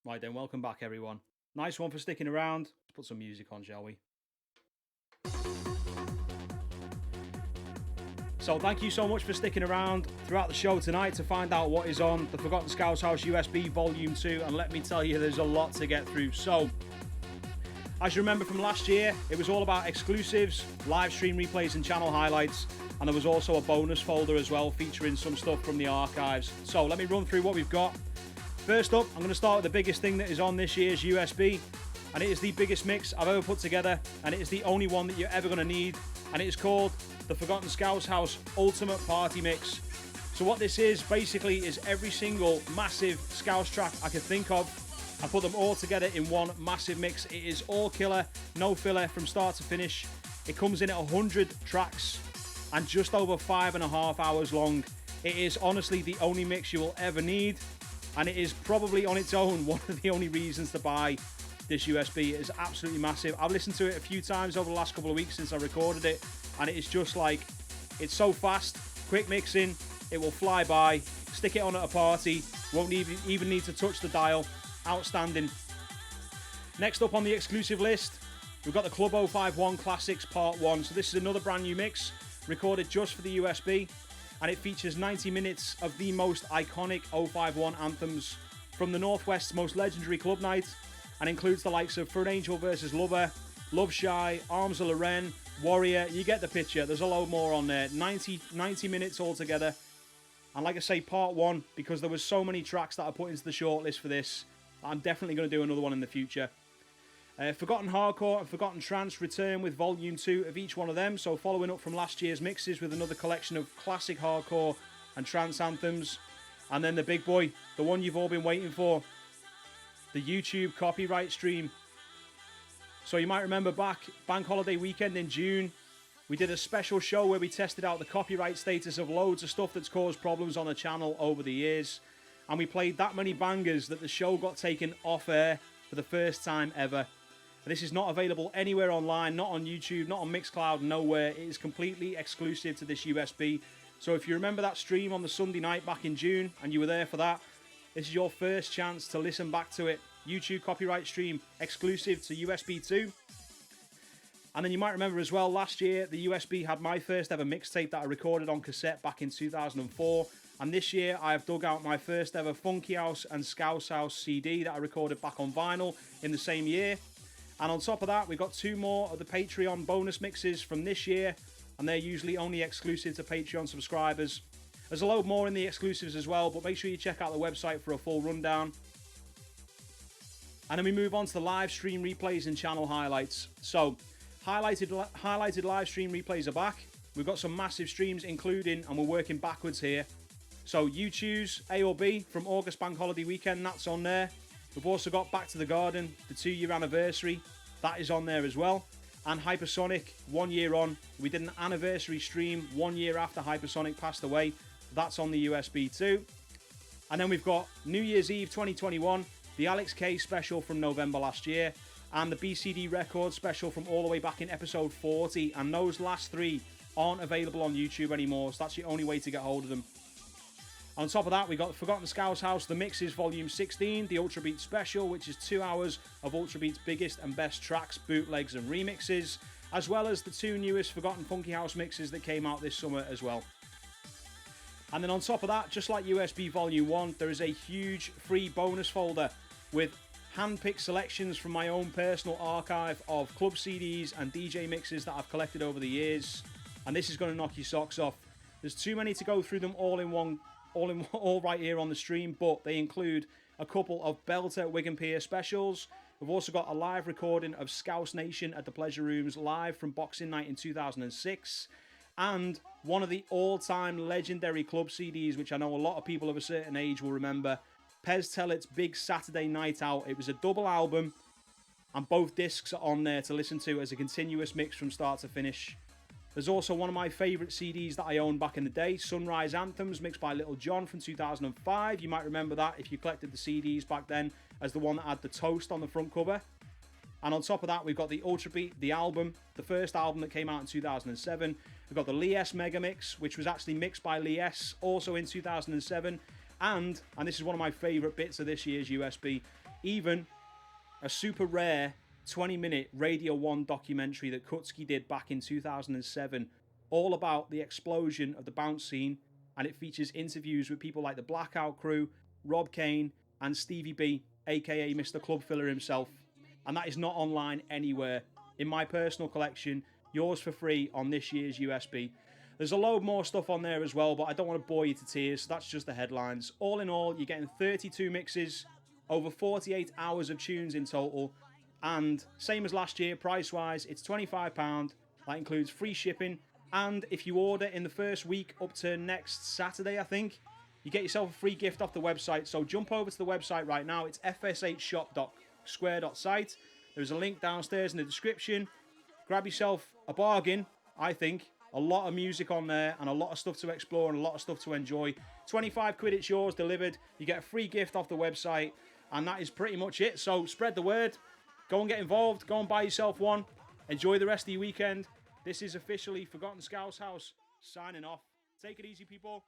Right then, welcome back everyone. Nice one for sticking around. Let's put some music on, shall we? So thank you so much for sticking around throughout the show tonight to find out what is on the Forgotten Scouse House USB Volume 2, and let me tell you, there's a lot to get through. So, as you remember from last year, it was all about exclusives, live stream replays and channel highlights, and there was also a bonus folder as well featuring some stuff from the archives. So let me run through what we've got. First up, I'm going to start with the biggest thing that is on this year's USB, and it is the biggest mix I've ever put together, and it is the only one that you're ever going to need, and it is called the Forgotten Scouse House Ultimate Party Mix. So what this is, basically, is every single massive Scouse track I can think of. I put them all together in one massive mix. It is all killer, no filler from start to finish. It comes in at 100 tracks and just over 5.5 hours long. It is honestly the only mix you will ever need, and it is probably on its own one of the only reasons to buy this USB. It is absolutely massive. I've listened to it a few times over the last couple of weeks since I recorded it, and it is just like, it's so fast, quick mixing, it will fly by. Stick it on at a party, won't even need to touch the dial. Outstanding. Next up on the exclusive list, we've got the Club 051 Classics Part 1. So this is another brand new mix, recorded just for the USB, and it features 90 minutes of the most iconic 051 anthems from the Northwest's most legendary club night, and includes the likes of For an Angel vs. Lover, Love Shy, Arms of Lorraine, Warrior. You get the picture. There's a load more on there. 90 minutes altogether. And like I say, part 1, because there was so many tracks that I put into the shortlist for this, I'm definitely going to do another one in the future. Forgotten Hardcore and Forgotten Trance return with Volume 2 of each one of them, so following up from last year's mixes with another collection of classic hardcore and trance anthems. And then the big boy, the one you've all been waiting for, the YouTube copyright stream. So you might remember back Bank Holiday weekend in June, we did a special show where we tested out the copyright status of loads of stuff that's caused problems on the channel over the years. And we played that many bangers that the show got taken off air for the first time ever. This is not available anywhere online, not on YouTube, not on Mixcloud, nowhere. It is completely exclusive to this USB. So if you remember that stream on the Sunday night back in June and you were there for that, this is your first chance to listen back to it. YouTube copyright stream, exclusive to USB 2. And then you might remember as well, last year the USB had my first ever mixtape that I recorded on cassette back in 2004. And this year I have dug out my first ever Funky House and Scouse House CD that I recorded back on vinyl in the same year. And on top of that, we've got 2 more of the Patreon bonus mixes from this year, and they're usually only exclusive to Patreon subscribers. There's a load more in the exclusives as well, but make sure you check out the website for a full rundown. And then we move on to the live stream replays and channel highlights. So, highlighted live stream replays are back. We've got some massive streams including, and we're working backwards here. So, You Choose A or B from August Bank Holiday weekend, that's on there. We've also got Back to the Garden, the 2-year anniversary, that is on there as well. And Hypersonic, 1 year on. We did an anniversary stream 1 year after Hypersonic passed away. That's on the USB too. And then we've got New Year's Eve 2021, the Alex K special from November last year, and the BCD Records special from all the way back in episode 40. And those last 3 aren't available on YouTube anymore, so that's the only way to get hold of them. On top of that, we got Forgotten Scouse House, The Mixes Volume 16, the Ultra Beat Special, which is 2 hours of Ultra Beat's biggest and best tracks, bootlegs and remixes, as well as the 2 newest Forgotten Funky House mixes that came out this summer as well. And then on top of that, just like USB Volume 1, there is a huge free bonus folder with hand-picked selections from my own personal archive of club CDs and DJ mixes that I've collected over the years. And this is going to knock your socks off. There's too many to go through them all right here on the stream, but they include a couple of belter Wigan Pier specials. We've also got a live recording of Scouse Nation at the Pleasure Rooms live from Boxing Night in 2006, and one of the all-time legendary club CDs, which I know a lot of people of a certain age will remember, Pez Tellet's Big Saturday Night Out. It was a double album, and both discs are on there to listen to as a continuous mix from start to finish. There's also one of my favourite CDs that I owned back in the day, Sunrise Anthems, mixed by Little John from 2005. You might remember that if you collected the CDs back then, as the one that had the toast on the front cover. And on top of that, we've got the Ultra Beat, the album, the first album that came out in 2007. We've got the Lee S Mega Mix, which was actually mixed by Lee S, also in 2007. And this is one of my favourite bits of this year's USB, even a super rare 20-minute Radio 1 documentary that Kutski did back in 2007, all about the explosion of the bounce scene, and it features interviews with people like the Blackout Crew, Rob Kane, and Stevie B, aka Mr. Club Filler himself. And that is not online anywhere. In my personal collection, yours for free on this year's USB. There's a load more stuff on there as well, but I don't want to bore you to tears, so that's just the headlines. All in all, you're getting 32 mixes, over 48 hours of tunes in total, and same as last year, price-wise, it's £25. That includes free shipping, and if you order in the first week up to next Saturday, I think, you get yourself a free gift off the website. So jump over to the website right now. It's fshop.square.site. There's a link downstairs in the description. Grab yourself a bargain, I think. A lot of music on there and a lot of stuff to explore and a lot of stuff to enjoy. 25 quid, it's yours, delivered. You get a free gift off the website, and that is pretty much it. So spread the word. Go and get involved. Go and buy yourself one. Enjoy the rest of your weekend. This is officially Forgotten Scouse House signing off. Take it easy, people.